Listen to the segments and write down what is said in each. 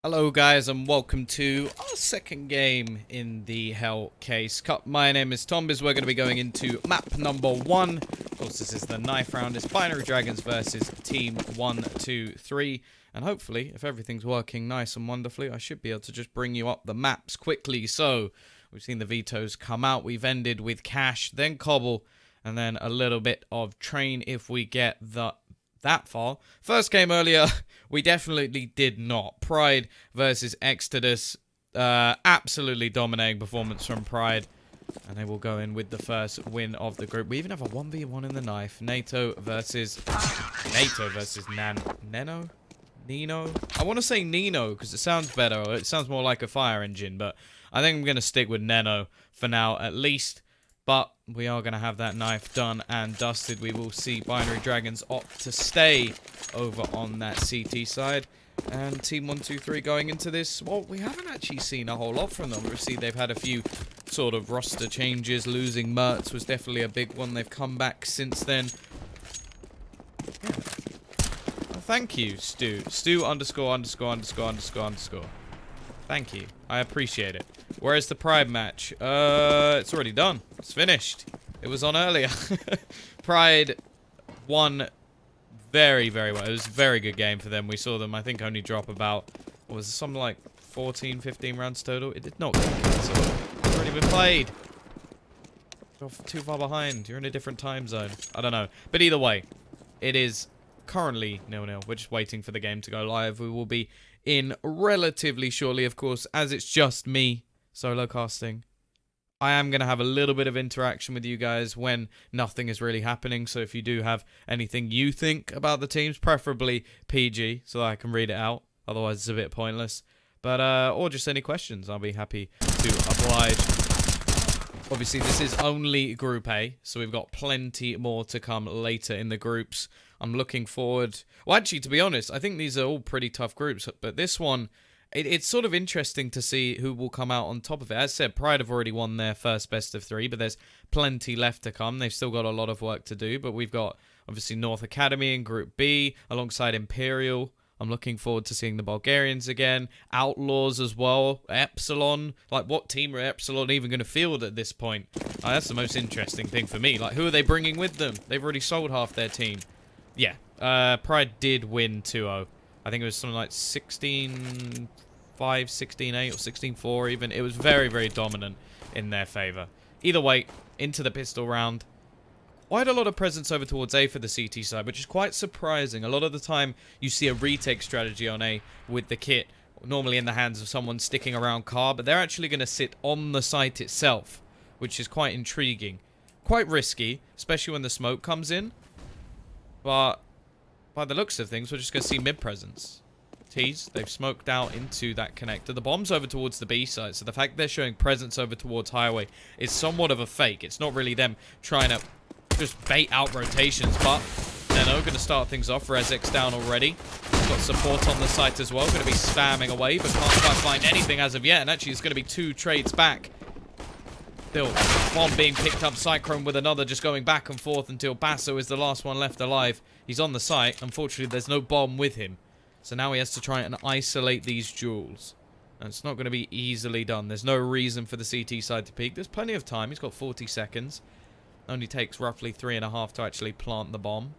Hello guys and welcome to our second game in the Hellcase Cup. My name is Tom. We're going to be going into map number 1. Of course this is the knife round. It's Binary Dragons versus Team 123. And hopefully, if everything's working nice and wonderfully, I should be able to just bring you up the maps quickly. So, we've seen the vetoes come out. We've ended with Cash, then Cobble, and then a little bit of Train if we get that far. First game earlier, we definitely did not. Pride versus Exodus. Absolutely dominating performance from Pride. And they will go in with the first win of the group. We even have a 1v1 in the knife. NATO versus Neno? Nino? I want to say Nino because it sounds better. It sounds more like a fire engine. But I think I'm going to stick with Neno for now at least. But we are going to have that knife done and dusted. We will see Binary Dragons opt to stay over on that CT side. And Team 123 going into this, well, we haven't actually seen a whole lot from them. We've seen they've had a few sort of roster changes. Losing Mertz was definitely a big one. They've come back since then. Yeah. Well, thank you, Stu. Stu underscore. Thank you. I appreciate it. Where's the Pride match? It's already done. It's finished. It was on earlier. Pride won very, very well. It was a very good game for them. We saw them, I think, only drop about, what was it, something like 14, 15 rounds total? It did not get cancelled. It's already been played. You're too far behind. You're in a different time zone. I don't know. But either way, it is currently 0-0. We're just waiting for the game to go live. We will be in relatively shortly, of course, as it's just me solo casting. I am going to have a little bit of interaction with you guys when nothing is really happening. So if you do have anything you think about the teams, preferably PG, so that I can read it out. Otherwise, it's a bit pointless. But, or just any questions, I'll be happy to oblige. Obviously, this is only Group A, so we've got plenty more to come later in the groups. I'm looking forward. Well, actually, to be honest, I think these are all pretty tough groups. But this one, it's sort of interesting to see who will come out on top of it. As said, Pride have already won their first best of 3, but there's plenty left to come. They've still got a lot of work to do, but we've got, obviously, North Academy in Group B, alongside Imperial. I'm looking forward to seeing the Bulgarians again. Outlaws as well. Epsilon. Like, what team are Epsilon even going to field at this point? That's the most interesting thing for me. Like, who are they bringing with them? They've already sold half their team. Yeah, Pride did win 2-0. I think it was something like 16-5, 16-8, or 16-4 even. It was very, very dominant in their favour. Either way, into the pistol round. Quite a lot of presence over towards A for the CT side, which is quite surprising. A lot of the time, you see a retake strategy on A with the kit, normally in the hands of someone sticking around car, but they're actually going to sit on the site itself, which is quite intriguing. Quite risky, especially when the smoke comes in. But by the looks of things, we're just going to see mid-presence. T's, they've smoked out into that connector. The bomb's over towards the B side, so the fact they're showing presence over towards highway is somewhat of a fake. It's not really them trying to just bait out rotations, but Neno going to start things off. Rezek's down already. Got support on the site as well. Going to be spamming away, but can't quite find anything as of yet. And actually, it's going to be 2 trades back. Still, bomb being picked up. Cyclone with another, just going back and forth until Basso is the last one left alive. He's on the site. Unfortunately, there's no bomb with him. So now he has to try and isolate these duels. And it's not going to be easily done. There's no reason for the CT side to peek. There's plenty of time. He's got 40 seconds. Only takes roughly 3.5 to actually plant the bomb.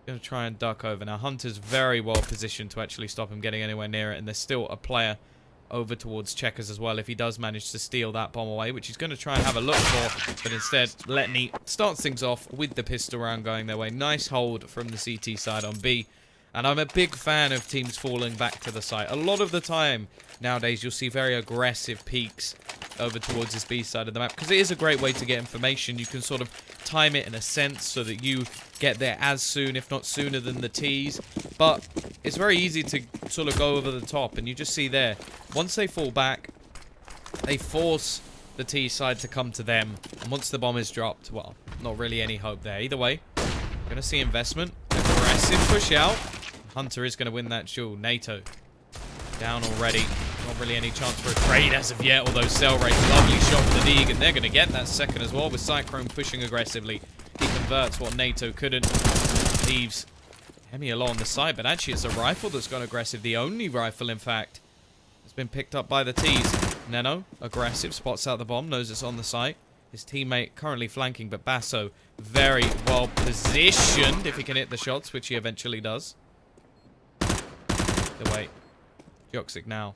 Going to try and duck over. Now, Hunter's very well positioned to actually stop him getting anywhere near it. And there's still a player over towards Checkers as well if he does manage to steal that bomb away, which he's going to try and have a look for. But instead, Letney starts things off with the pistol round going their way. Nice hold from the CT side on B. And I'm a big fan of teams falling back to the site. A lot of the time, nowadays, you'll see very aggressive peaks over towards this B side of the map. Because it is a great way to get information. You can sort of time it in a sense so that you get there as soon, if not sooner than the T's. But it's very easy to sort of go over the top. And you just see there, once they fall back, they force the T side to come to them. And once the bomb is dropped, well, not really any hope there. Either way, going to see investment. Aggressive push out. Hunter is going to win that duel. NATO down already. Not really any chance for a trade as of yet, although Cell Rate, lovely shot with the Deeg, and they're going to get that second as well with Cyclone pushing aggressively. He converts what NATO couldn't. Leaves Hemi along the side, but actually it's a rifle that's gone aggressive. The only rifle, in fact, It's been picked up by the T's. Neno, aggressive, spots out the bomb, knows it's on the site. His teammate currently flanking, but Basso very well positioned if he can hit the shots, which he eventually does. Wait. Joxic now.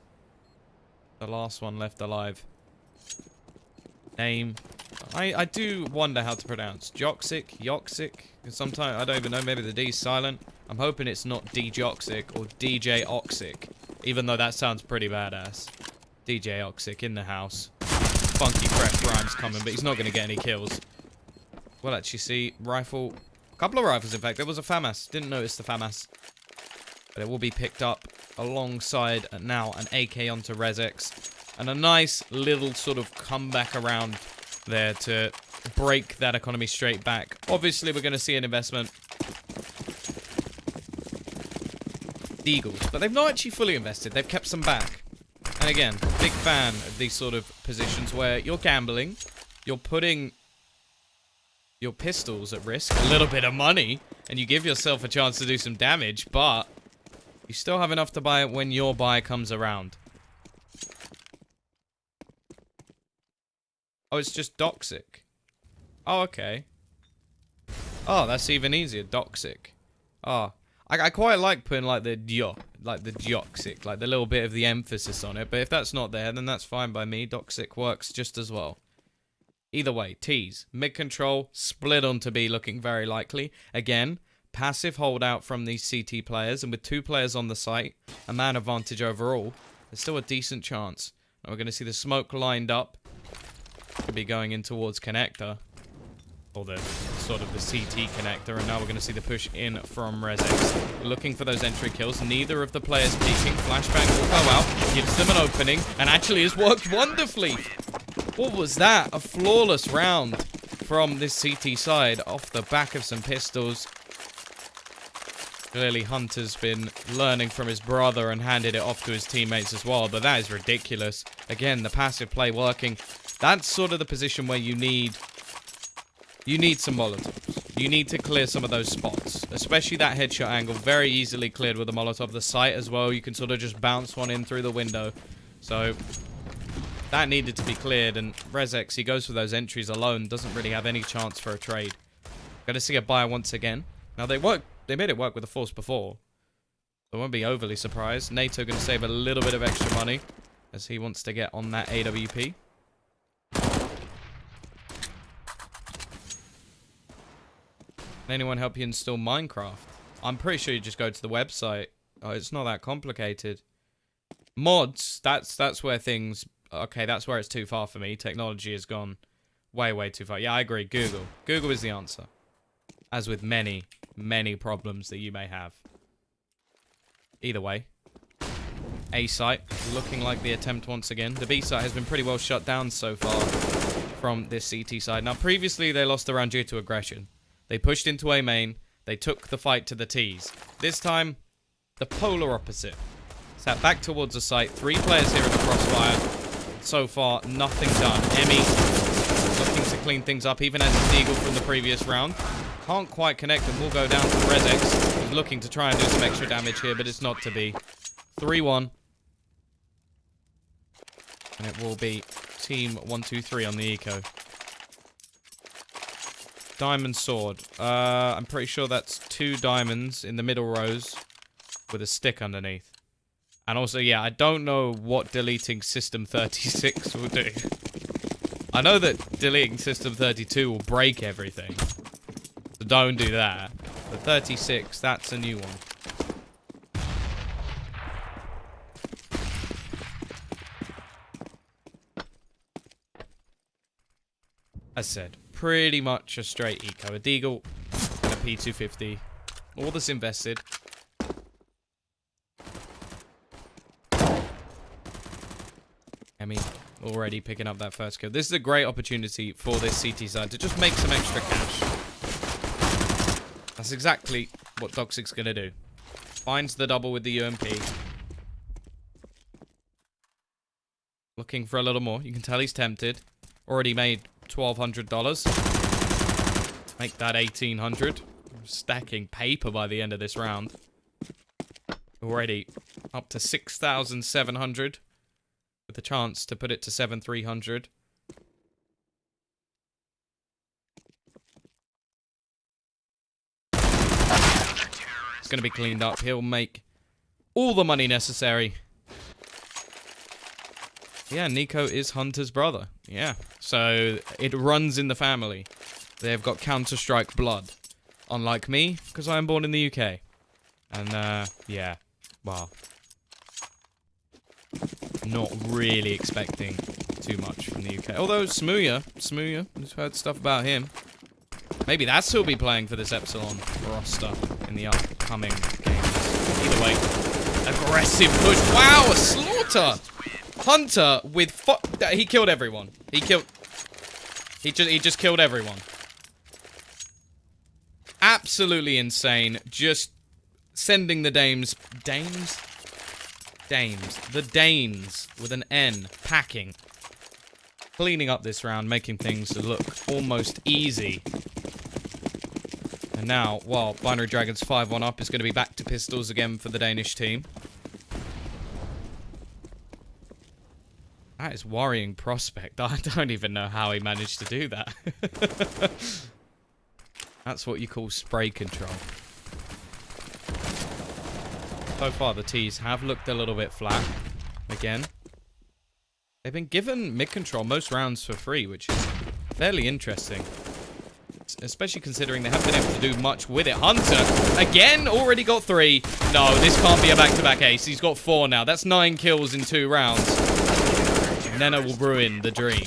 The last one left alive. Name. I do wonder how to pronounce. Joxic, Yoxic. Sometimes I don't even know. Maybe the D's silent. I'm hoping it's not D-Joxic or DJ Oxic. Even though that sounds pretty badass. DJ Oxic in the house. Funky fresh rhymes coming, but he's not going to get any kills. We'll actually see. Rifle. A couple of rifles, in fact. There was a FAMAS. Didn't notice the FAMAS. But it will be picked up alongside now an AK onto Rezex. And a nice little sort of comeback around there to break that economy straight back. Obviously, we're going to see an investment. Eagles. But they've not actually fully invested. They've kept some back. And again, big fan of these sort of positions where you're gambling. You're putting your pistols at risk. A little bit of money. And you give yourself a chance to do some damage. But you still have enough to buy it when your buy comes around. Oh, it's just Doxic. Oh, okay. Oh, that's even easier. Doxic. Oh, I quite like putting like the Dioxic, like the little bit of the emphasis on it. But if that's not there, then that's fine by me. Doxic works just as well. Either way, T's. Mid control, split onto B looking very likely. Again, passive holdout from these CT players. And with 2 players on the site, a man advantage overall, there's still a decent chance. And we're going to see the smoke lined up. Could be going in towards connector. Or the sort of the CT connector. And now we're going to see the push in from Rezex. Looking for those entry kills. Neither of the players peeking. Flashbang will go out. Gives them an opening. And actually has worked wonderfully. What was that? A flawless round from this CT side. Off the back of some pistols. Clearly Hunter's been learning from his brother and handed it off to his teammates as well. But that is ridiculous. Again, the passive play working. That's sort of the position where you need some Molotovs. You need to clear some of those spots. Especially that headshot angle. Very easily cleared with a Molotov. The site as well. You can sort of just bounce one in through the window. So that needed to be cleared. And Rezex, he goes for those entries alone. Doesn't really have any chance for a trade. Gonna see a buy once again. Now they made it work with the Force before. So I won't be overly surprised. NATO gonna save a little bit of extra money. As he wants to get on that AWP. Can anyone help you install Minecraft? I'm pretty sure you just go to the website. Oh, it's not that complicated. Mods, that's where things... Okay, that's where it's too far for me. Technology has gone way, way too far. Yeah, I agree. Google. Google is the answer. As with many, many problems that you may have. Either way. A site, looking like the attempt once again. The B site has been pretty well shut down so far from this CT side. Now, previously, they lost the round due to aggression. They pushed into A main. They took the fight to the T's. This time, the polar opposite. Sat back towards the site. 3 players here in the crossfire. So far, nothing done. Emmy looking to clean things up, even as a Deagle from the previous round. Can't quite connect and will go down to Rezex. He's looking to try and do some extra damage here, but it's not to be. 3-1. And it will be Team123 on the eco. Diamond sword. I'm pretty sure that's 2 diamonds in the middle rows with a stick underneath. And also, yeah, I don't know what deleting System 36 will do. I know that deleting System 32 will break everything. So don't do that. But 36, that's a new one. As said, pretty much a straight eco. A Deagle and a P250. All this invested. Emmy already picking up that first kill. This is a great opportunity for this CT side to just make some extra cash. That's exactly what Doxic's going to do. Finds the double with the UMP. Looking for a little more. You can tell he's tempted. Already made $1,200. Make that $1,800. Stacking paper by the end of this round. Already up to 6,700. with a chance to put it to 7,300. It's going to be cleaned up. He'll make all the money necessary. Yeah, Nico is Hunter's brother. Yeah, so it runs in the family. They've got Counter-Strike blood. Unlike me, because I am born in the UK. And, yeah, wow. Not really expecting too much from the UK. Although, Smooya, I've heard stuff about him. Maybe that's who'll be playing for this Epsilon roster in the upcoming games. Either way, aggressive push. Wow, a slaughter! Hunter with he killed everyone. He just killed everyone. Absolutely insane. Just sending the Danes with an N, packing. Cleaning up this round, making things look almost easy. And now, well, b.dragons 5-1 up is going to be back to pistols again for the Danish team. That is worrying prospect. I don't even know how he managed to do that. That's what you call spray control. So far, the T's have looked a little bit flat. Again. They've been given mid-control most rounds for free, which is fairly interesting. Especially considering they haven't been able to do much with it. Hunter, again, already got 3. No, this can't be a back-to-back ace. He's got 4 now. That's 9 kills in 2 rounds. Nena will ruin the dream.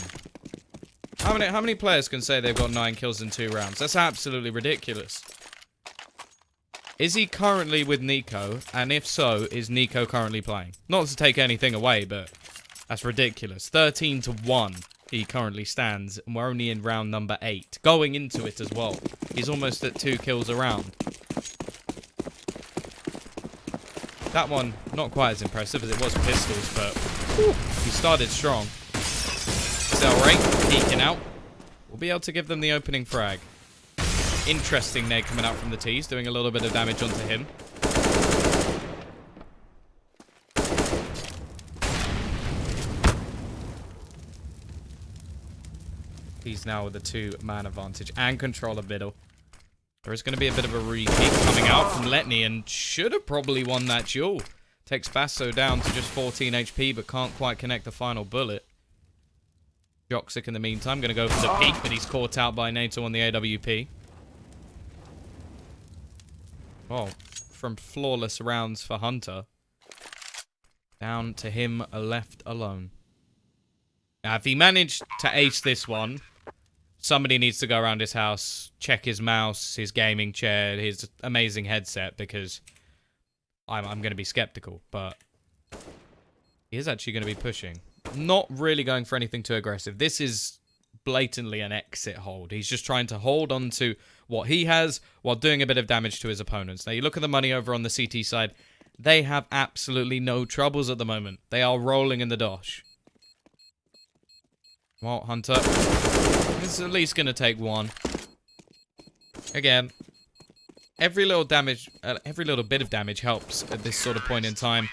How many players can say they've got 9 kills in 2 rounds? That's absolutely ridiculous. Is he currently with Nico? And if so, is Nico currently playing? Not to take anything away, but that's ridiculous. 13-1 he currently stands, and we're only in round number 8. Going into it as well. He's almost at 2 kills a round. That one, not quite as impressive as it was pistols, but whew, he started strong. Cell rate, peeking out. We'll be able to give them the opening frag. Interesting nade coming out from the T's, doing a little bit of damage onto him. He's now with a 2-man advantage and control of middle. There is going to be a bit of a re-peek coming out from Letney, and should have probably won that duel. Takes Basso down to just 14 HP, but can't quite connect the final bullet. Joxic in the meantime, going to go for the peek, but he's caught out by NATO on the AWP. Oh, from flawless rounds for Hunter, down to him left alone. Now, if he managed to ace this one, somebody needs to go around his house, check his mouse, his gaming chair, his amazing headset, because I'm going to be skeptical, but he is actually going to be pushing. Not really going for anything too aggressive. This is blatantly an exit hold. He's just trying to hold on to what he has while doing a bit of damage to his opponents. Now, you look at the money over on the CT side. They have absolutely no troubles at the moment. They are rolling in the dosh. Well, Hunter is at least going to take 1. Again, every little bit of damage helps at this sort of point in time.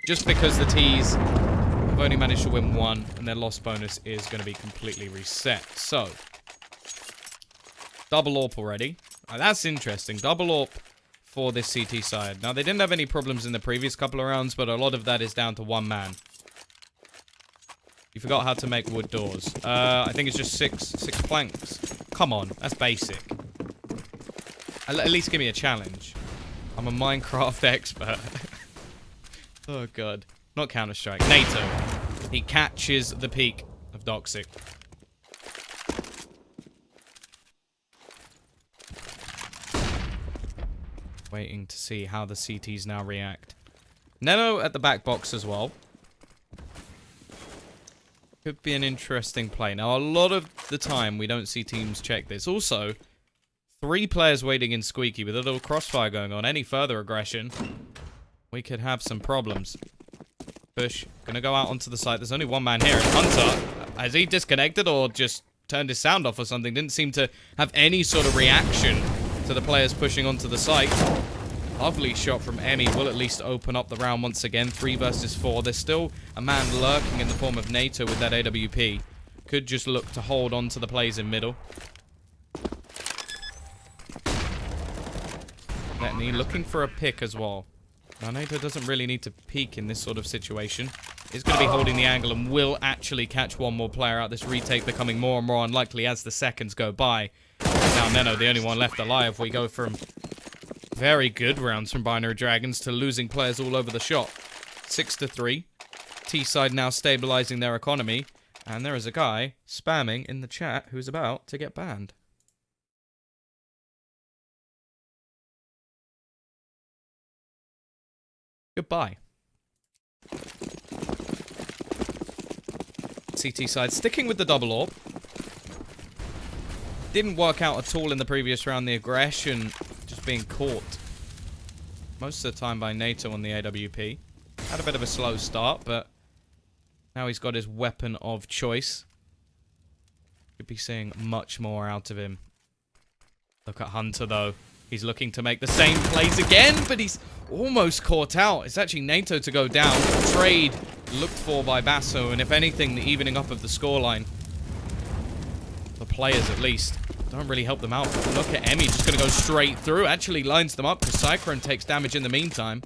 Just because the T's have only managed to win 1, and their loss bonus is going to be completely reset. So, double AWP already. That's interesting. Double AWP for this CT side. Now, they didn't have any problems in the previous couple of rounds, but a lot of that is down to 1 man. You forgot how to make wood doors. I think it's just six planks. Come on, that's basic. At least give me a challenge. I'm a Minecraft expert. Oh, God. Not Counter-Strike. NATO. He catches the peak of Doxic. Waiting to see how the CTs now react. Neno at the back box as well. Could be an interesting play. Now, a lot of the time, we don't see teams check this. Also, 3 players waiting in Squeaky with a little crossfire going on. Any further aggression, we could have some problems. Push. Gonna go out onto the site. There's only 1 man here. And Hunter, has he disconnected or just turned his sound off or something? Didn't seem to have any sort of reaction to the players pushing onto the site. Lovely shot from Emmy. Will at least open up the round once again. 3 versus 4. There's still a man lurking in the form of NATO with that AWP. Could just look to hold on to the plays in middle. Letney looking for a pick as well. Now, NATO doesn't really need to peek in this sort of situation. Is going to be holding the angle and will actually catch one more player out. This retake becoming more and more unlikely as the seconds go by. Now Neno, the only one left alive. We go from very good rounds from b.dragons to losing players all over the shop. 6-3. T-side now stabilizing their economy. And there is a guy spamming in the chat who's about to get banned. Goodbye. CT side sticking with the double AWP. Didn't work out at all in the previous round. The aggression just being caught most of the time by NATO on the AWP. Had a bit of a slow start, but now he's got his weapon of choice. Could be seeing much more out of him. Look at Hunter, though. He's looking to make the same plays again, but he's almost caught out. It's actually NATO to go down. Trade looked for by Basso, and if anything, the evening up of the scoreline. The players, at least, don't really help them out. Look at Emmy, just going to go straight through. Actually lines them up because Cyclone takes damage in the meantime.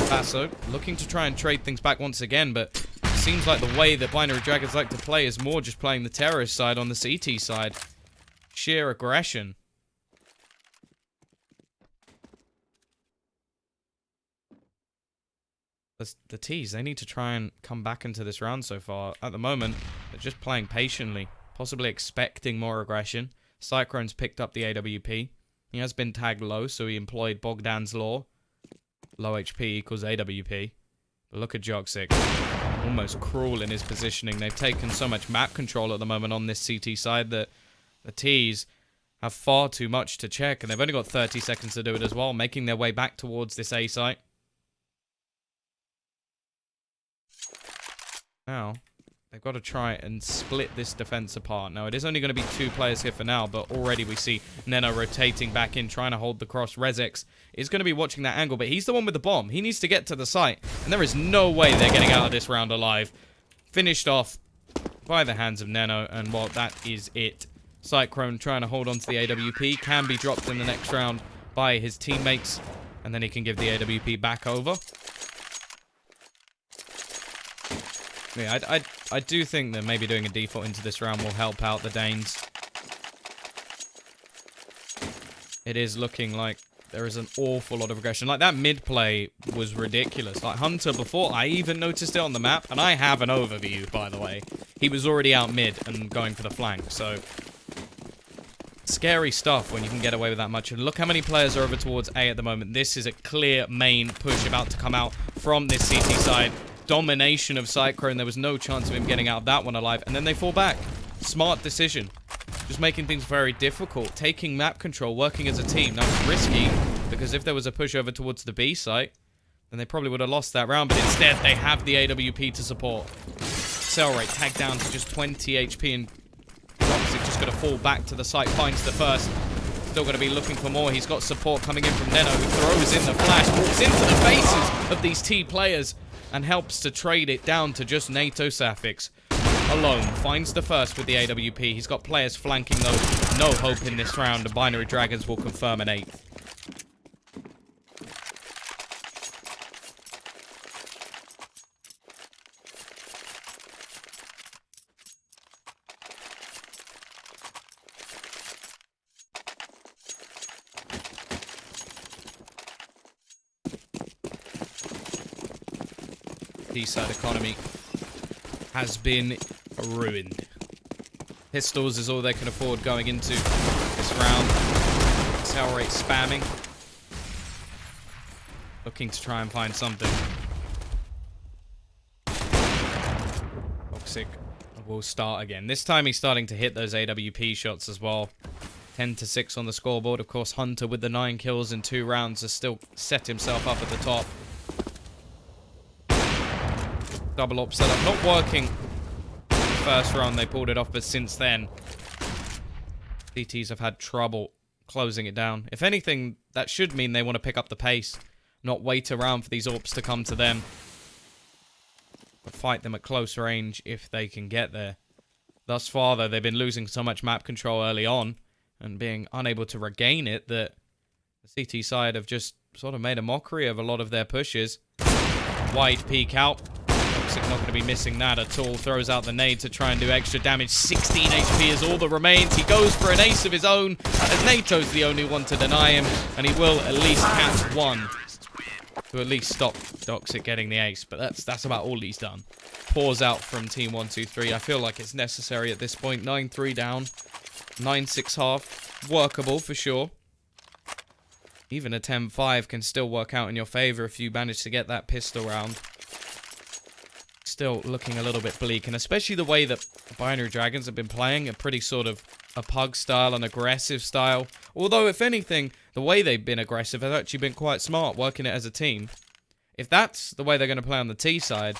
Basso looking to try and trade things back once again, but it seems like the way that b.dragons like to play is more just playing the terrorist side on the CT side. Sheer aggression. The T's, they need to try and come back into this round so far. At the moment, they're just playing patiently, possibly expecting more aggression. Cyclone's picked up the AWP. He has been tagged low, so he employed Bogdan's law. Low HP equals AWP. But look at Joxic. Almost cruel in his positioning. They've taken so much map control at the moment on this CT side that the T's have far too much to check, and they've only got 30 seconds to do it as well, making their way back towards this A site. Now, they've got to try and split this defense apart. Now, it is only going to be 2 players here for now, but already we see Neno rotating back in, trying to hold the cross. Rezex is going to be watching that angle, but he's the one with the bomb. He needs to get to the site, and there is no way they're getting out of this round alive. Finished off by the hands of Neno, and, well, that is it. Cyclone trying to hold on to the AWP, can be dropped in the next round by his teammates, and then he can give the AWP back over. Yeah, I do think that maybe doing a default into this round will help out the Danes. It is looking like there is an awful lot of aggression. Like, that mid play was ridiculous. Like, Hunter, before I even noticed it on the map, and I have an overview, by the way, he was already out mid and going for the flank, so scary stuff when you can get away with that much. And look how many players are over towards A at the moment. This is a clear main push about to come out from this CT side. Domination of Cyclone. There was no chance of him getting out of that one alive. And then they fall back. Smart decision. Just making things very difficult. Taking map control, working as a team. Now, it's risky, because if there was a push over towards the B site, then they probably would have lost that round. But instead, they have the AWP to support. Cell rate tagged down to just 20 HP, and Toxic just going to fall back to the site. Finds the first. Still going to be looking for more. He's got support coming in from Neno, who throws in the flash. Walks into the faces of these T players, and helps to trade it down to just NATO Safix. Alone, finds the first with the AWP. He's got players flanking though. No hope in this round, and b.dragons will confirm an 8th. T-side economy has been ruined. Pistols is all they can afford going into this round. Cell rate spamming. Looking to try and find something. Toxic will start again. This time he's starting to hit those AWP shots as well. 10-6 on the scoreboard. Of course, Hunter with the 9 kills in 2 rounds has still set himself up at the top. Double op setup not working. First round they pulled it off, but since then CTs have had trouble closing it down. If anything, that should mean they want to pick up the pace, not wait around for these AWPs to come to them, but fight them at close range if they can get there. Thus far, though, they've been losing so much map control early on and being unable to regain it that the CT side have just sort of made a mockery of a lot of their pushes. Wide peek out. Toxic not going to be missing that at all. Throws out the nade to try and do extra damage. 16 HP is all that remains. He goes for an ace of his own, as NATO's the only one to deny him, and he will at least catch one to at least stop Toxic getting the ace. But that's about all he's done. Pause out from Team123. I feel like it's necessary at this point. 9-3 down. 9-6 half. Workable for sure. Even a 10-5 can still work out in your favor if you manage to get that pistol round. Still looking a little bit bleak, and especially the way that the Binary Dragons have been playing, a pretty sort of a pug style, an aggressive style. Although, if anything, the way they've been aggressive has actually been quite smart, working it as a team. If that's the way they're going to play on the T side,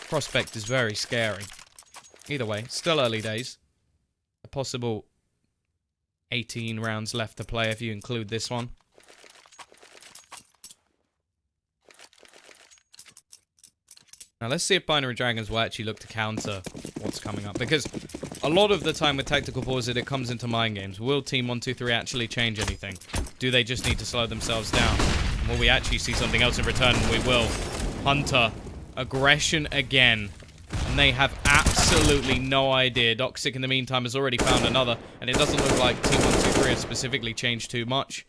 prospect is very scary. Either way, still early days. A possible 18 rounds left to play if you include this one. Now let's see if Binary Dragons will actually look to counter what's coming up. Because a lot of the time with tactical pause it comes into mind games. Will Team123 actually change anything? Do they just need to slow themselves down? And will we actually see something else in return? We will. Hunter. Aggression again. And they have absolutely no idea. Toxic in the meantime has already found another. And it doesn't look like Team123 has specifically changed too much.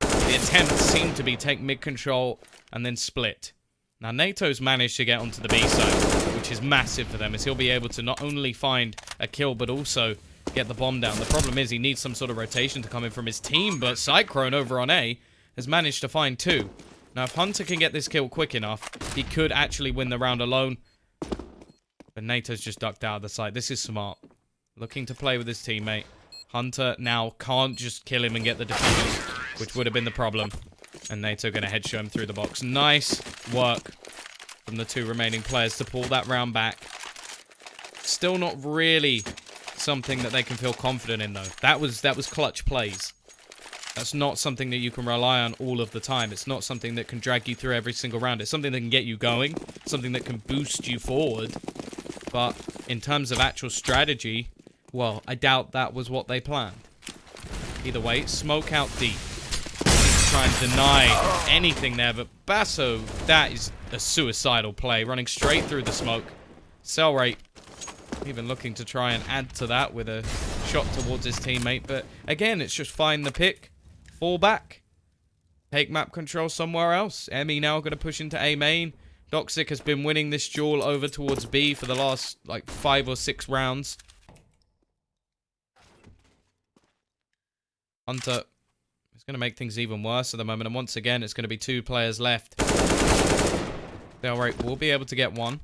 The attempts seem to be take mid control and then split. Now, NATO's managed to get onto the B side, which is massive for them, as he'll be able to not only find a kill, but also get the bomb down. The problem is he needs some sort of rotation to come in from his team, but Cyclone over on A has managed to find two. Now, if Hunter can get this kill quick enough, he could actually win the round alone. But NATO's just ducked out of the site. This is smart. Looking to play with his teammate. Hunter now can't just kill him and get the defuse, which would have been the problem. And NATO going to headshot him through the box. Nice work from the two remaining players to pull that round back. Still not really something that they can feel confident in, though. That was clutch plays. That's not something that you can rely on all of the time. It's not something that can drag you through every single round. It's something that can get you going. Something that can boost you forward. But in terms of actual strategy, well, I doubt that was what they planned. Either way, smoke out deep. Try and deny anything there, but Basso, that is a suicidal play, running straight through the smoke. Cell rate, even looking to try and add to that with a shot towards his teammate, but again, it's just find the pick, fall back, take map control somewhere else. Emmy now going to push into A main. Toxic has been winning this duel over towards B for the last, like, 5 or 6 rounds. Hunter is going to make things even worse at the moment, and once again, it's going to be 2 players left. Alright, we'll be able to get one.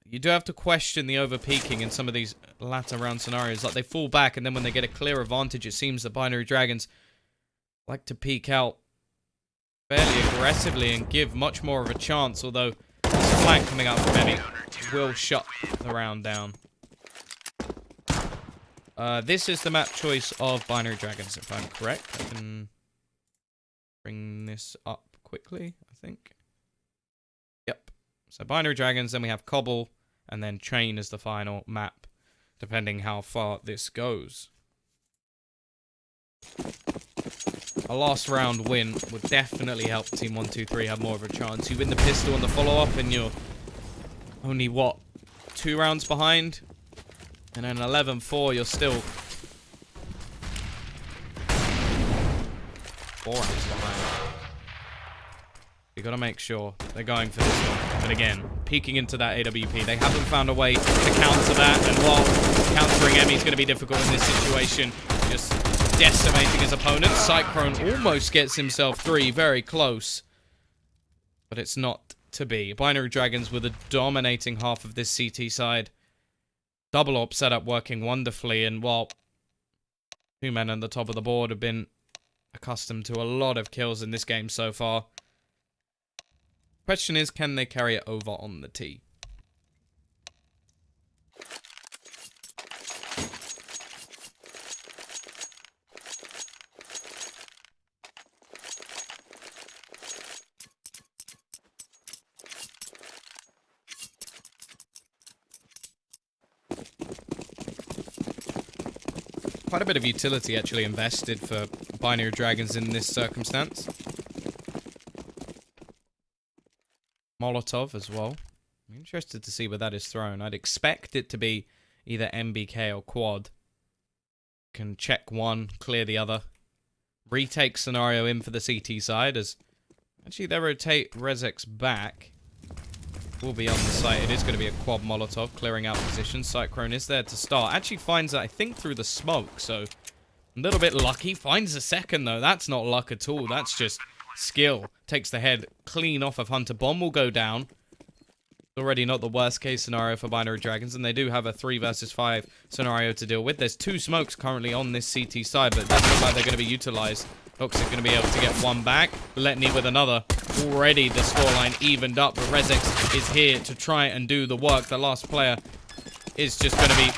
You do have to question the over-peaking in some of these latter round scenarios. Like, they fall back, and then when they get a clear advantage, it seems the Binary Dragons like to peek out fairly aggressively and give much more of a chance, although this flank coming out from Emmy will shut the round down. This is the map choice of Binary Dragons, if I'm correct. I can bring this up quickly, I think. Yep. So Binary Dragons, then we have Cobble, and then Chain as the final map, depending how far this goes. A last round win would definitely help Team123 have more of a chance. You win the pistol on the follow-up, and you're only, what, 2 rounds behind? And then 11-4, you're still 4 rounds behind. You gotta make sure they're going for this one. But again, peeking into that AWP, they haven't found a way to counter that. And while countering Emmy's gonna be difficult in this situation, just decimating his opponent. Cyclone almost gets himself 3, very close. But it's not to be. Binary Dragons were the dominating half of this CT side. Double AWP setup working wonderfully, and while 2 men on the top of the board have been accustomed to a lot of kills in this game so far. Question is, can they carry it over on the T? Quite a bit of utility actually invested for Binary Dragons in this circumstance. Molotov as well. I'm interested to see where that is thrown. I'd expect it to be either MBK or quad. Can check one, clear the other. Retake scenario in for the CT side as actually they rotate Rezex back. Will be on the site. It is going to be a quad Molotov clearing out position. Cyclone is there to start. Actually finds it, I think, through the smoke. So a little bit lucky. Finds a second though. That's not luck at all. That's just skill. Takes the head clean off of Hunter. Bomb will go down. Already not the worst case scenario for Binary Dragons, and they do have a 3 versus 5 scenario to deal with. There's 2 smokes currently on this CT side, but that's not like they're going to be utilized. Toxic going to be able to get one back. Letney with another. Already the scoreline evened up, but Rezex is here to try and do the work. The last player is just going to be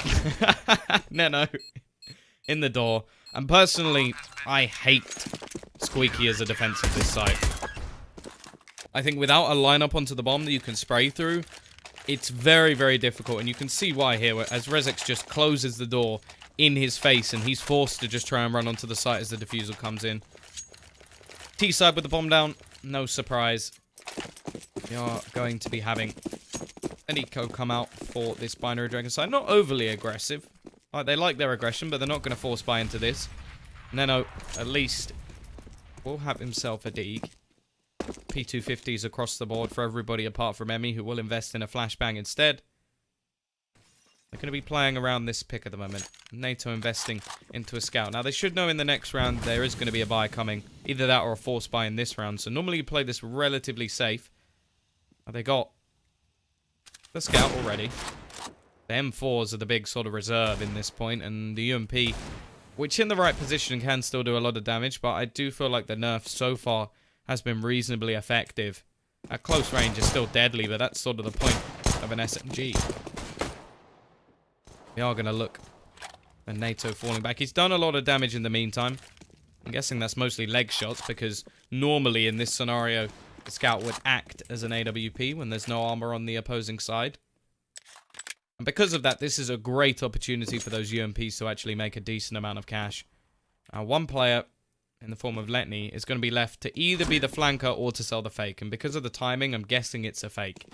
Neno in the door. And personally, I hate Squeaky as a defense of this site. I think without a lineup onto the bomb that you can spray through, it's very, very difficult. And you can see why here, as Rezex just closes the door in his face, and he's forced to just try and run onto the site as the defusal comes in. T-side with the bomb down, no surprise. We are going to be having an eco come out for this Binary Dragon side. Not overly aggressive. They like their aggression, but they're not going to force buy into this. Neno, at least, will have himself a dig. P250s across the board for everybody apart from Emmy, who will invest in a flashbang instead. They're going to be playing around this pick at the moment. NATO investing into a scout. Now, they should know in the next round there is going to be a buy coming. Either that or a force buy in this round. So normally you play this relatively safe. They got the scout already. The M4s are the big sort of reserve in this point, and the UMP, which in the right position can still do a lot of damage, but I do feel like the nerf so far has been reasonably effective. At close range is still deadly, but that's sort of the point of an SMG. We are going to look at NATO falling back. He's done a lot of damage in the meantime. I'm guessing that's mostly leg shots, because normally in this scenario, the scout would act as an AWP when there's no armor on the opposing side. And because of that, this is a great opportunity for those UMPs to actually make a decent amount of cash. One player, in the form of Letney, is going to be left to either be the flanker or to sell the fake. And because of the timing, I'm guessing it's a fake.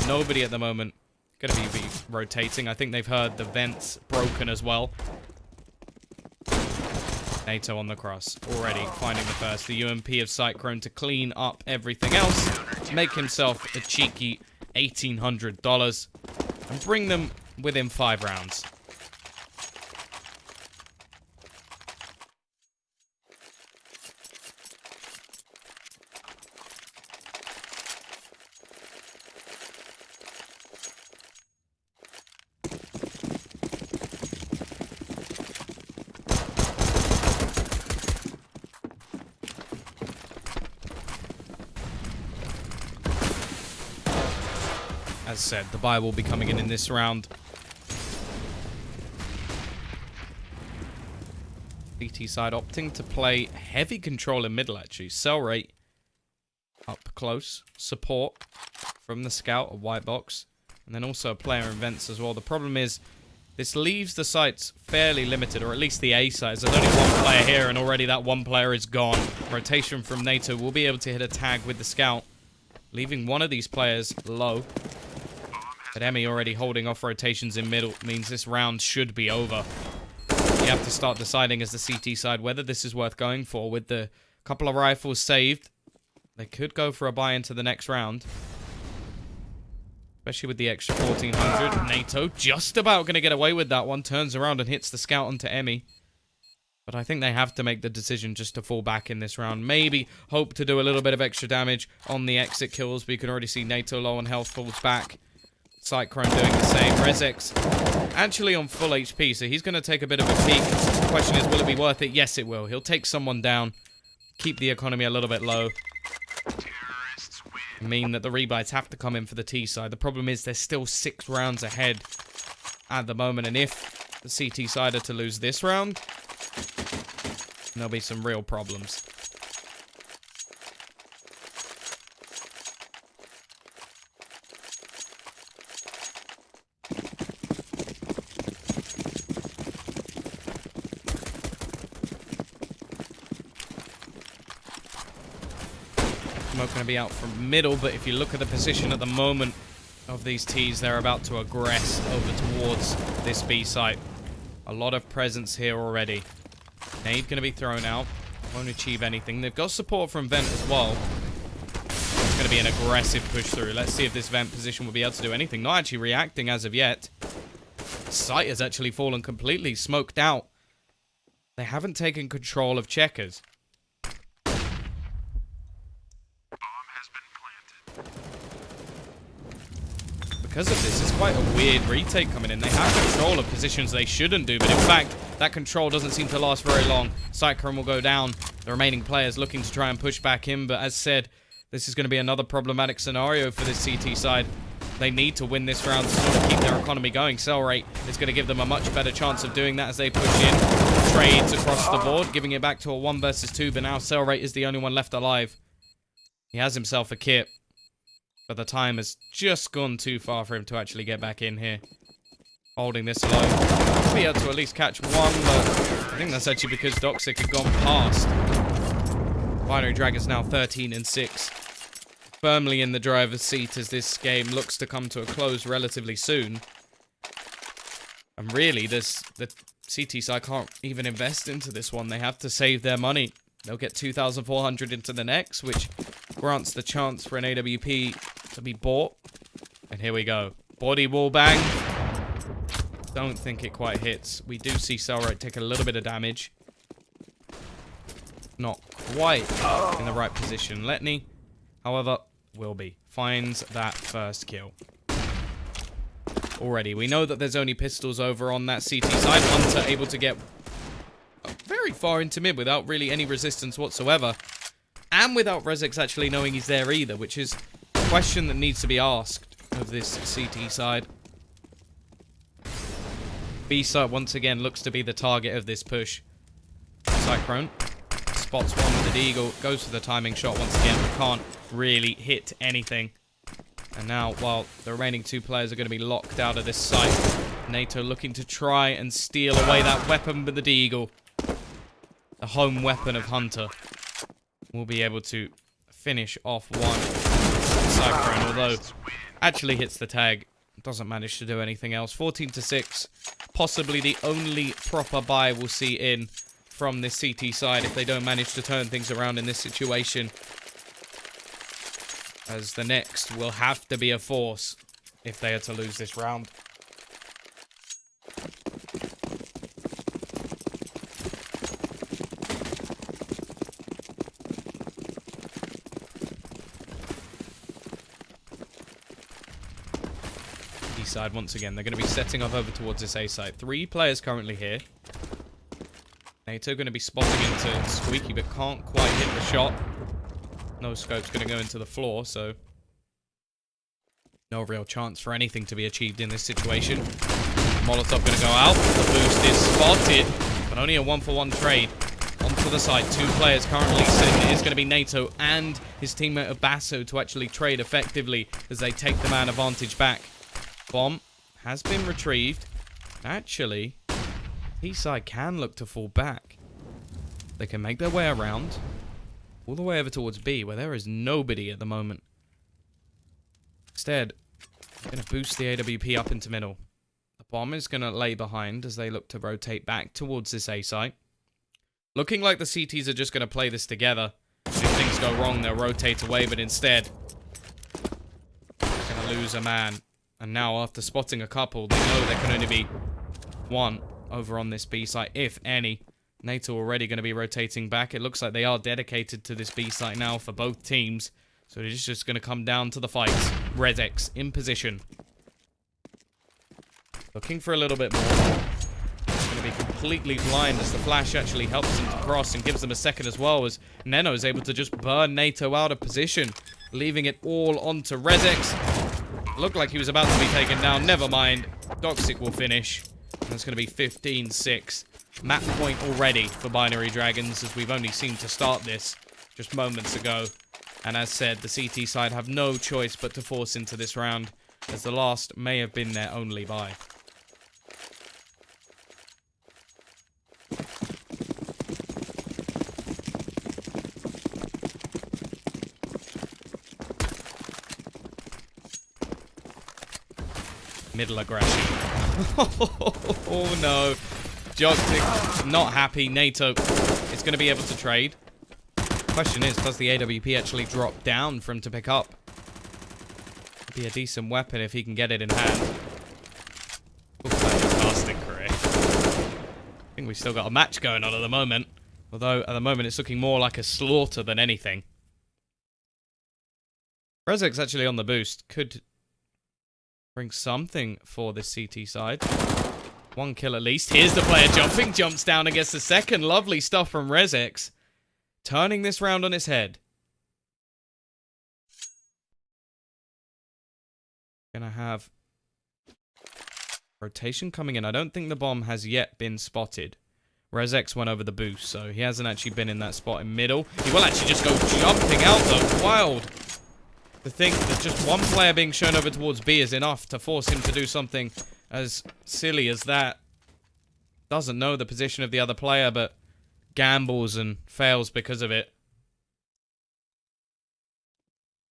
Nobody at the moment going to be rotating. I think they've heard the vents broken as well. NATO on the cross, already finding the first. The UMP of Cyclone to clean up everything else, make himself a cheeky $1,800, and bring them within 5 rounds. As said, the buy will be coming in this round. BT side opting to play heavy control in middle, actually. Cell rate up close. Support from the scout, a white box. And then also a player in vents as well. The problem is, this leaves the sites fairly limited, or at least the A sides. There's only one player here, and already that one player is gone. Rotation from NATO will be able to hit a tag with the scout, leaving one of these players low. But Emmy already holding off rotations in middle means this round should be over. You have to start deciding as the CT side whether this is worth going for. With the couple of rifles saved, they could go for a buy into the next round. Especially with the extra 1,400. NATO just about going to get away with that one. Turns around and hits the scout onto Emmy. But I think they have to make the decision just to fall back in this round. Maybe hope to do a little bit of extra damage on the exit kills. But you can already see NATO low on health falls back. Cyclone doing the same. Rezex actually on full HP, so he's going to take a bit of a peek. The question is, will it be worth it? Yes, it will. He'll take someone down, keep the economy a little bit low. Mean that the rebuys have to come in for the T side. The problem is there's still 6 rounds ahead at the moment, and if the CT side are to lose this round, there'll be some real problems. Smoke going to be out from middle, but if you look at the position at the moment of these T's, they're about to aggress over towards this B site. A lot of presence here already. Nade going to be thrown out. Won't achieve anything. They've got support from Vent as well. It's going to be an aggressive push through. Let's see if this Vent position will be able to do anything. Not actually reacting as of yet. Site has actually fallen completely. Smoked out. They haven't taken control of checkers. Because of this, it's quite a weird retake coming in. They have control of positions they shouldn't do, but in fact, that control doesn't seem to last very long. Cyclone will go down. The remaining players looking to try and push back in, but as said, this is going to be another problematic scenario for this CT side. They need to win this round to sort of keep their economy going. Cell rate is going to give them a much better chance of doing that as they push in. Trades across the board, giving it back to a 1 versus 2, but now Cell rate is the only one left alive. He has himself a kit. But the time has just gone too far for him to actually get back in here. Holding this low. He'll be able to at least catch one, but I think that's actually because Doxic had gone past. Binary Dragons now 13-6. Firmly in the driver's seat as this game looks to come to a close relatively soon. And really, the CT side can't even invest into this one. They have to save their money. They'll get 2,400 into the next, which grants the chance for an AWP to be bought. And here we go. Body wall bang. Don't think it quite hits. We do see Cellrite take a little bit of damage. Not quite in the right position. Letney, however, will be. Finds that first kill. Already, we know that there's only pistols over on that CT side. Hunter able to get very far into mid without really any resistance whatsoever. And without Rezex actually knowing he's there either, which is a question that needs to be asked of this CT side. B side once again looks to be the target of this push. Cyclone spots one with the Deagle, goes for the timing shot once again, but can't really hit anything. And now, while the remaining 2 players are going to be locked out of this site, NATO looking to try and steal away that weapon with the Deagle. The home weapon of Hunter will be able to finish off one Cyclone, although actually hits the tag. Doesn't manage to do anything else. 14-6. Possibly the only proper buy we'll see in from this CT side if they don't manage to turn things around in this situation. As the next will have to be a force if they are to lose this round. Side once again. They're going to be setting up over towards this A side. 3 players currently here. NATO going to be spotting into Squeaky, but can't quite hit the shot. No scope's going to go into the floor, so no real chance for anything to be achieved in this situation. Molotov going to go out. The boost is spotted, but only a 1-for-1 trade. Onto the side. 2 players currently sitting. It is going to be NATO and his teammate Basso to actually trade effectively as they take the man advantage back. Bomb has been retrieved. Actually, T-side can look to fall back. They can make their way around all the way over towards B, where there is nobody at the moment. Instead, they're going to boost the AWP up into middle. The bomb is going to lay behind as they look to rotate back towards this A site. Looking like the CTs are just going to play this together. If things go wrong, they'll rotate away, but instead, they're going to lose a man. And now, after spotting a couple, they know there can only be one over on this B site, if any. NATO already going to be rotating back. It looks like they are dedicated to this B site now for both teams. So it is just going to come down to the fights. Rezex in position. Looking for a little bit more. It's going to be completely blind as the flash actually helps them to cross and gives them a second as well, as Neno is able to just burn NATO out of position, leaving it all onto Rezex. Looked like he was about to be taken down. Never mind. Doxic will finish. And it's going to be 15-6. Map point already for Binary Dragons, as we've only seen to start this just moments ago. And as said, the CT side have no choice but to force into this round, as the last may have been their only buy. Middle aggression. Oh no. Joxic not happy. NATO is going to be able to trade. Question is, does the AWP actually drop down for him to pick up? Be a decent weapon if he can get it in hand. Fantastic career. I think we've still got a match going on at the moment. Although, at the moment, it's looking more like a slaughter than anything. Rezek's actually on the boost. Could bring something for this CT side. One kill at least. Here's the player jumping. Jumps down against the second. Lovely stuff from Rezek. Turning this round on its head. Gonna have rotation coming in. I don't think the bomb has yet been spotted. Rezek went over the boost, so he hasn't actually been in that spot in middle. He will actually just go jumping out though. Wild. To think that just one player being shown over towards B is enough to force him to do something as silly as that. Doesn't know the position of the other player, but gambles and fails because of it.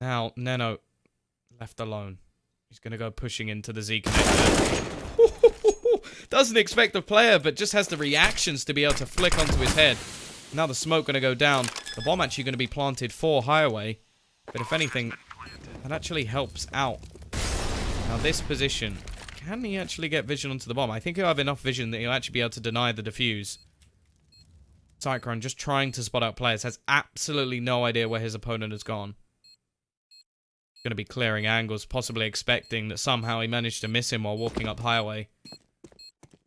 Now, Neno left alone. He's going to go pushing into the Z connector. Doesn't expect the player, but just has the reactions to be able to flick onto his head. Now the smoke going to go down. The bomb actually going to be planted for Highway. But if anything, that actually helps out. Now this position, can he actually get vision onto the bomb? I think he'll have enough vision that he'll actually be able to deny the defuse. Cyclone just trying to spot out players. Has absolutely no idea where his opponent has gone. Going to be clearing angles, possibly expecting that somehow he managed to miss him while walking up Highway.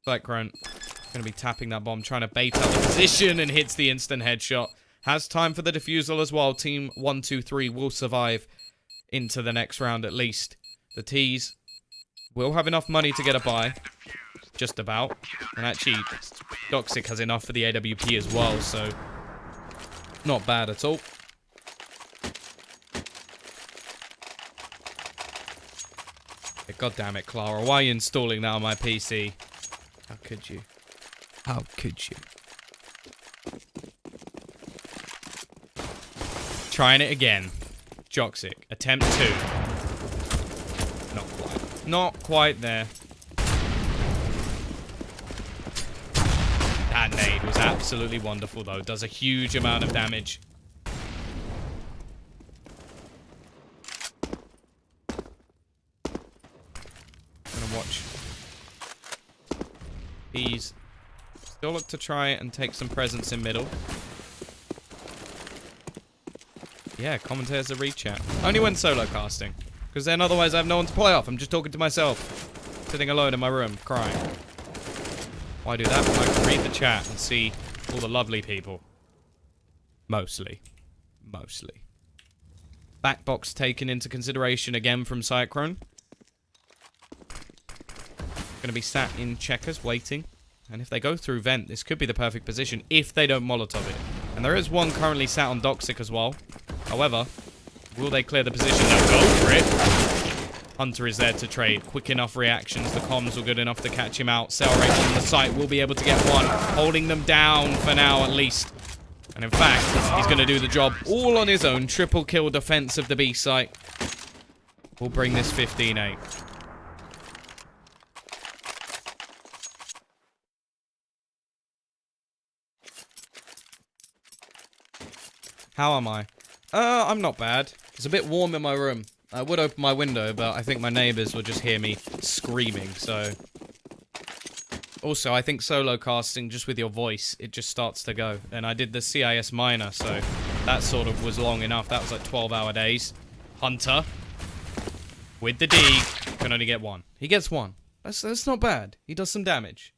Cyclone going to be tapping that bomb, trying to bait out the position, and hits the instant headshot. Has time for the defusal as well. Team 123 will survive into the next round at least. The T's will have enough money to get a buy. Just about. And actually, Doxic has enough for the AWP as well, so not bad at all. God damn it, Clara. Why are you installing that on my PC? How could you? How could you? Trying it again. Joxic. Attempt 2. Not quite. Not quite there. That nade was absolutely wonderful, though. Does a huge amount of damage. Watch. He's still look to try and take some presence in middle. Yeah, commentators are rechat. Only when solo casting. Because then otherwise I have no one to play off. I'm just talking to myself. Sitting alone in my room, crying. Why do that when I can read the chat and see all the lovely people? Mostly. Mostly. Backbox taken into consideration again from Cyclone. Going to be sat in checkers, waiting. And if they go through vent, this could be the perfect position if they don't Molotov it. And there is one currently sat on Doxic as well. However, will they clear the position? They'll go for it. Hunter is there to trade. Quick enough reactions. The comms were good enough to catch him out. Cell rate on the site will be able to get one. Holding them down for now, at least. And in fact, he's going to do the job all on his own. Triple kill defense of the B site. We'll bring this 15-8. How am I? I'm not bad. It's a bit warm in my room. I would open my window, but I think my neighbors will just hear me screaming, so... Also, I think solo casting, just with your voice, it just starts to go. And I did the CIS minor, so that sort of was long enough. That was like 12-hour days. Hunter. With the D. Can only get one. He gets one. That's not bad. He does some damage.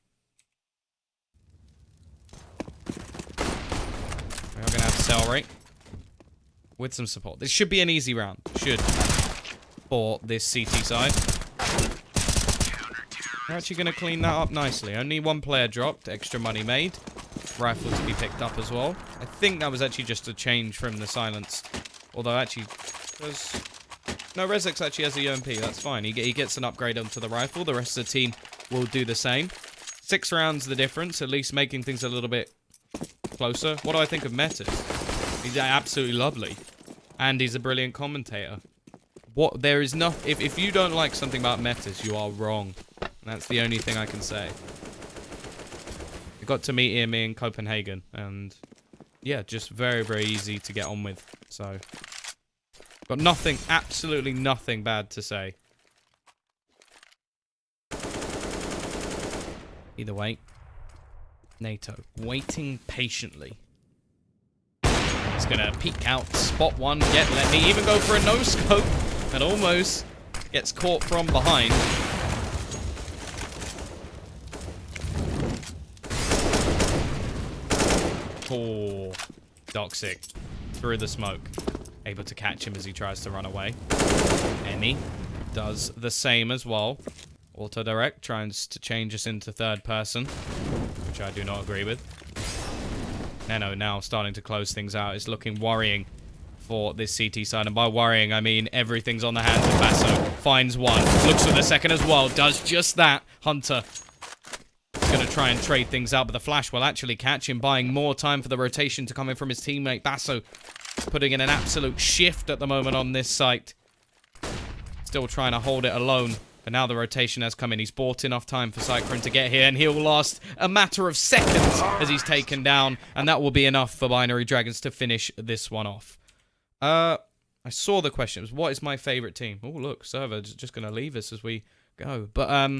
We're going to have cell rate. With some support. This should be an easy round. Should. For this CT side. We're actually going to clean that up nicely. Only one player dropped. Extra money made. Rifle to be picked up as well. I think that was actually just a change from the silence. Although actually... No, Rezek actually has a UMP. That's fine. He gets an upgrade onto the rifle. The rest of the team will do the same. 6 rounds the difference. At least making things a little bit closer. What do I think of Metas? He's absolutely lovely. And he's a brilliant commentator. What there is no if you don't like something about metas, you are wrong. That's the only thing I can say. I got to meet him in Copenhagen, and yeah, just very, very easy to get on with. So, got nothing, absolutely nothing bad to say. Either way, NATO waiting patiently. He's gonna peek out, spot one, let me even go for a no-scope, and almost gets caught from behind. Oh, Toxic through the smoke. Able to catch him as he tries to run away. Emmy does the same as well. Auto-direct tries to change us into third person, which I do not agree with. Nano now starting to close things out. It's looking worrying for this CT side. And by worrying, I mean everything's on the hands of Basso. Finds one. Looks for the second as well. Does just that. Hunter is going to try and trade things out, but the flash will actually catch him, buying more time for the rotation to come in from his teammate. Basso putting in an absolute shift at the moment on this site. Still trying to hold it alone. But now the rotation has come in. He's bought enough time for Cyclone to get here, and he'll last a matter of seconds as he's taken down, and that will be enough for Binary Dragons to finish this one off. I saw the questions. What is my favorite team? Oh, look, server's just going to leave us as we go. But,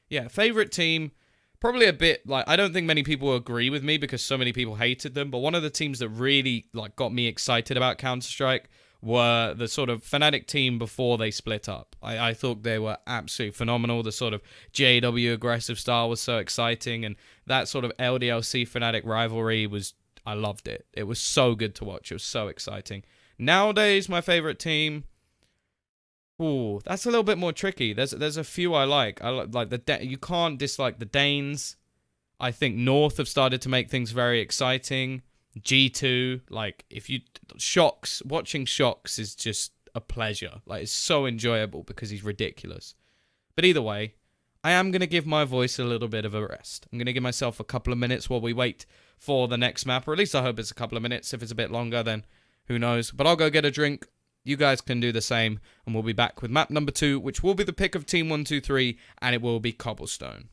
yeah, favorite team, probably a bit, like, I don't think many people agree with me because so many people hated them, but one of the teams that really, like, got me excited about Counter-Strike were the sort of Fnatic team before they split up. I thought they were absolutely phenomenal. The sort of JW aggressive style was so exciting, and that sort of LDLC Fnatic rivalry was, I loved it. It was so good to watch. It was so exciting. Nowadays, my favorite team, ooh, that's a little bit more tricky. There's a few I like. I like the you can't dislike the Danes. I think North have started to make things very exciting. G2, like, if you... Shox, watching Shox is just a pleasure. Like, it's so enjoyable because he's ridiculous. But either way, I am going to give my voice a little bit of a rest. I'm going to give myself a couple of minutes while we wait for the next map, or at least I hope it's a couple of minutes. If it's a bit longer, then who knows. But I'll go get a drink. You guys can do the same, and we'll be back with map number 2, which will be the pick of Team 123, and it will be Cobblestone.